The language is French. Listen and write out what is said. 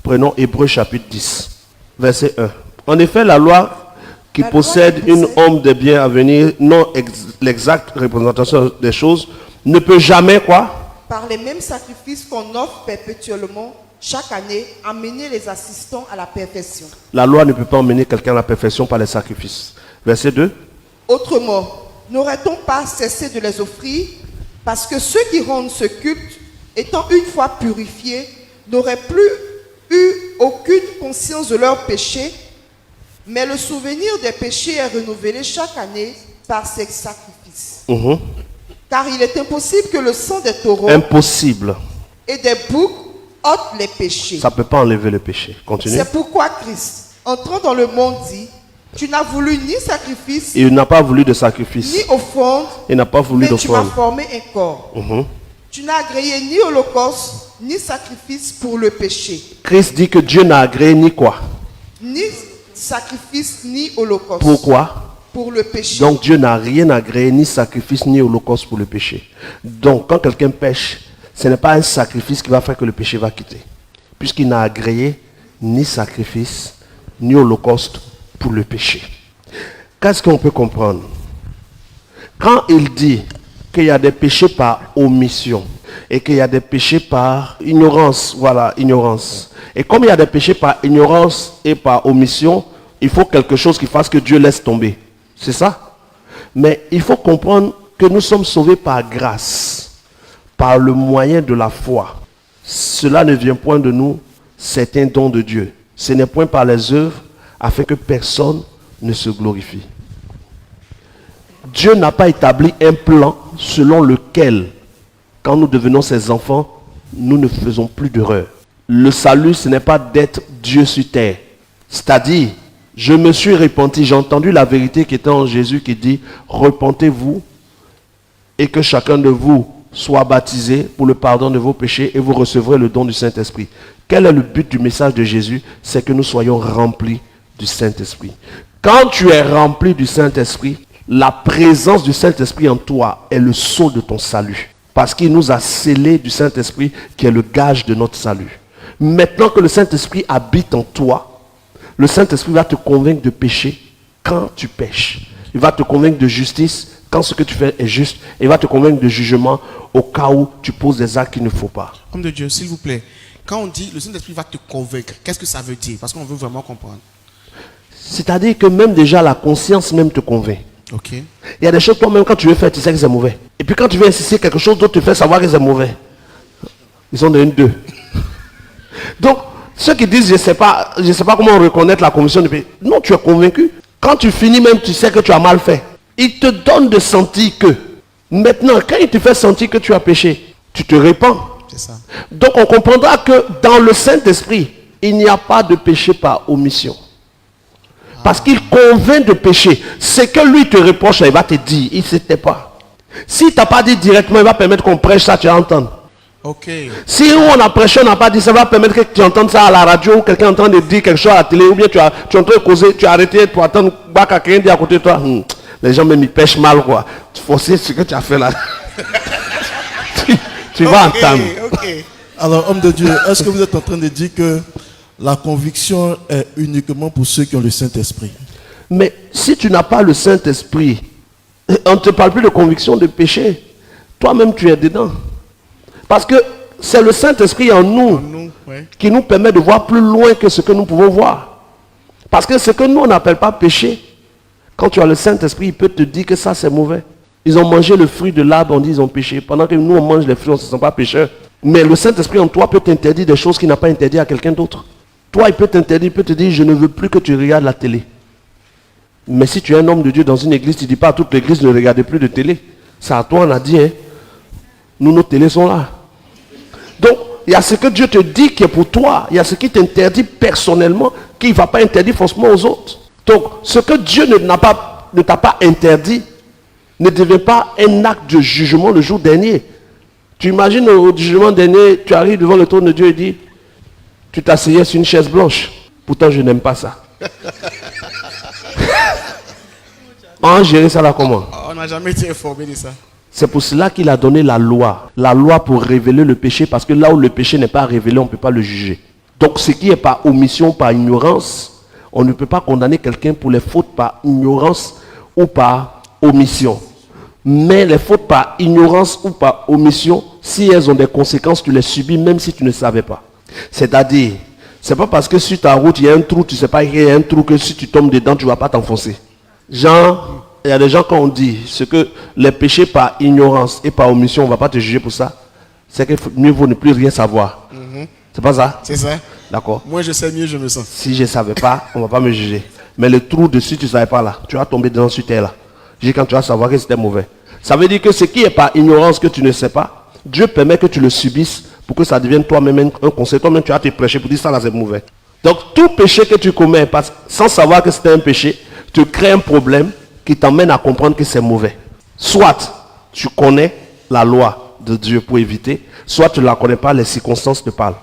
Prenons Hébreux chapitre 10, verset 1. En effet, la loi qui possède une ombre des biens à venir, non l'exacte représentation des choses, ne peut jamais quoi? Par les mêmes sacrifices qu'on offre perpétuellement chaque année, amener les assistants à la perfection. La loi ne peut pas emmener quelqu'un à la perfection par les sacrifices. Verset 2. Autrement, n'aurait-on pas cessé de les offrir, parce que ceux qui rendent ce culte, étant une fois purifiés, n'auraient plus eu aucune conscience de leurs péchés, mais le souvenir des péchés est renouvelé chaque année par ces sacrifices. Car il est impossible que le sang des taureaux et des boucs ôte les péchés. Ça ne peut pas enlever le péché. Continue. C'est pourquoi Christ, entrant dans le monde, dit: tu n'as voulu ni sacrifice, il n'a pas voulu de sacrifice, ni offrande, il n'a pas voulu mais tu m'as d'offrande. formé un corps. Tu n'as agréé ni holocauste, ni sacrifice pour le péché. Christ dit que Dieu n'a agréé ni quoi? Ni sacrifice, ni holocauste. Pourquoi? Pour le péché. Donc Dieu n'a rien agréé, ni sacrifice, ni holocauste pour le péché. Donc quand quelqu'un pêche, ce n'est pas un sacrifice qui va faire que le péché va quitter. Puisqu'il n'a agréé ni sacrifice, ni holocauste pour le péché. Qu'est-ce qu'on peut comprendre? Quand il dit qu'il y a des péchés par omission et qu'il y a des péchés par ignorance, voilà, ignorance. Et comme il y a des péchés par ignorance et par omission, il faut quelque chose qui fasse que Dieu laisse tomber. C'est ça? Mais il faut comprendre que nous sommes sauvés par grâce, par le moyen de la foi. Cela ne vient point de nous, c'est un don de Dieu. Ce n'est point par les œuvres, afin que personne ne se glorifie. Dieu n'a pas établi un plan selon lequel, quand nous devenons ses enfants, nous ne faisons plus d'erreur. Le salut, ce n'est pas d'être Dieu sur terre. C'est-à-dire, je me suis repenti, j'ai entendu la vérité qui était en Jésus qui dit, repentez-vous et que chacun de vous soit baptisé pour le pardon de vos péchés et vous recevrez le don du Saint-Esprit. Quel est le but du message de Jésus? C'est que nous soyons remplis du Saint-Esprit. Quand tu es rempli du Saint-Esprit, la présence du Saint-Esprit en toi est le sceau de ton salut. Parce qu'il nous a scellé du Saint-Esprit qui est le gage de notre salut. Maintenant que le Saint-Esprit habite en toi, le Saint-Esprit va te convaincre de péché quand tu pêches. Il va te convaincre de justice quand ce que tu fais est juste. Il va te convaincre de jugement au cas où tu poses des actes qu'il ne faut pas. Homme de Dieu, s'il vous plaît, quand on dit le Saint-Esprit va te convaincre, qu'est-ce que ça veut dire? Parce qu'on veut vraiment comprendre. C'est-à-dire que même déjà la conscience même te convainc. Ok. Il y a des choses toi-même quand tu veux faire, tu sais que c'est mauvais. Et puis quand tu veux insister quelque chose d'autre te fait savoir que c'est mauvais. Ils sont de une deux. Donc, ceux qui disent je ne sais pas comment reconnaître la commission de péché. Non, tu es convaincu. Quand tu finis même, tu sais que tu as mal fait. Il te donne de sentir que. Maintenant, quand il te fait sentir que tu as péché, tu te répands. C'est ça. Donc on comprendra que dans le Saint-Esprit, il n'y a pas de péché par omission. Parce qu'il convainc de péché. C'est que lui te reproche, il va te dire, il ne s'était pas. S'il ne t'a pas dit directement, il va permettre qu'on prêche ça, tu vas entendre. Ok. Si on a prêché, on n'a pas dit, ça va permettre que tu entendes ça à la radio, ou quelqu'un est en train de dire quelque chose à la télé, ou bien tu es en train de causer, tu as arrêté pour attendre que quelqu'un dit à côté de toi. Les gens même ils pêchent mal quoi. Tu forces ce que tu as fait là. tu vas entendre. Ok. Alors, homme de Dieu, est-ce que vous êtes en train de dire que la conviction est uniquement pour ceux qui ont le Saint-Esprit? Mais si tu n'as pas le Saint-Esprit, on ne te parle plus de conviction de péché. Toi-même, tu es dedans. Parce que c'est le Saint-Esprit en nous, qui nous permet de voir plus loin que ce que nous pouvons voir. Parce que ce que nous, on n'appelle pas péché, quand tu as le Saint-Esprit, il peut te dire que ça, c'est mauvais. Ils ont mangé le fruit de l'arbre, on dit ils ont péché. Pendant que nous, on mange les fruits, on ne se sent pas pécheur. Mais le Saint-Esprit en toi peut t'interdire des choses qu'il n'a pas interdit à quelqu'un d'autre. Toi, il peut t'interdire, il peut te dire, je ne veux plus que tu regardes la télé. Mais si tu es un homme de Dieu dans une église, tu ne dis pas à toute l'église, ne regardez plus de télé. C'est à toi, on a dit, hein. Nous, nos télés sont là. Donc, il y a ce que Dieu te dit qui est pour toi. Il y a ce qui t'interdit personnellement, qui ne va pas interdire forcément aux autres. Donc, ce que Dieu ne t'a pas interdit, ne devient pas un acte de jugement le jour dernier. Tu imagines au jugement dernier, tu arrives devant le trône de Dieu et dis, tu t'asseyais sur une chaise blanche. Pourtant, je n'aime pas ça. On a géré ça là comment? On n'a jamais été informé de ça. C'est pour cela qu'il a donné la loi. La loi pour révéler le péché, parce que là où le péché n'est pas révélé, on ne peut pas le juger. Donc ce qui est par omission, par ignorance, on ne peut pas condamner quelqu'un pour les fautes par ignorance ou par omission. Mais les fautes par ignorance ou par omission, si elles ont des conséquences, tu les subis même si tu ne savais pas. C'est-à-dire, c'est pas parce que sur ta route, il y a un trou, tu ne sais pas qu'il y a un trou que si tu tombes dedans, tu ne vas pas t'enfoncer. Genre, il y a des gens quand on dit ce que les péchés par ignorance et par omission, on ne va pas te juger pour ça. C'est que mieux vaut ne plus rien savoir. C'est pas ça? C'est ça. D'accord. Moi, je sais mieux, je me sens. Si je ne savais pas, on ne va pas me juger. Mais le trou dessus, tu ne savais pas là. Tu vas tomber dedans sur terre là. J'ai quand tu vas savoir que c'était mauvais. Ça veut dire que ce qui est par ignorance que tu ne sais pas, Dieu permet que tu le subisses pour que ça devienne toi-même un conseil. Toi-même, tu vas te prêcher pour dire ça là, c'est mauvais. Donc, tout péché que tu commets, sans savoir que c'était un péché, te crée un problème qui t'emmène à comprendre que c'est mauvais. Soit tu connais la loi de Dieu pour éviter, soit tu ne la connais pas, les circonstances te parlent.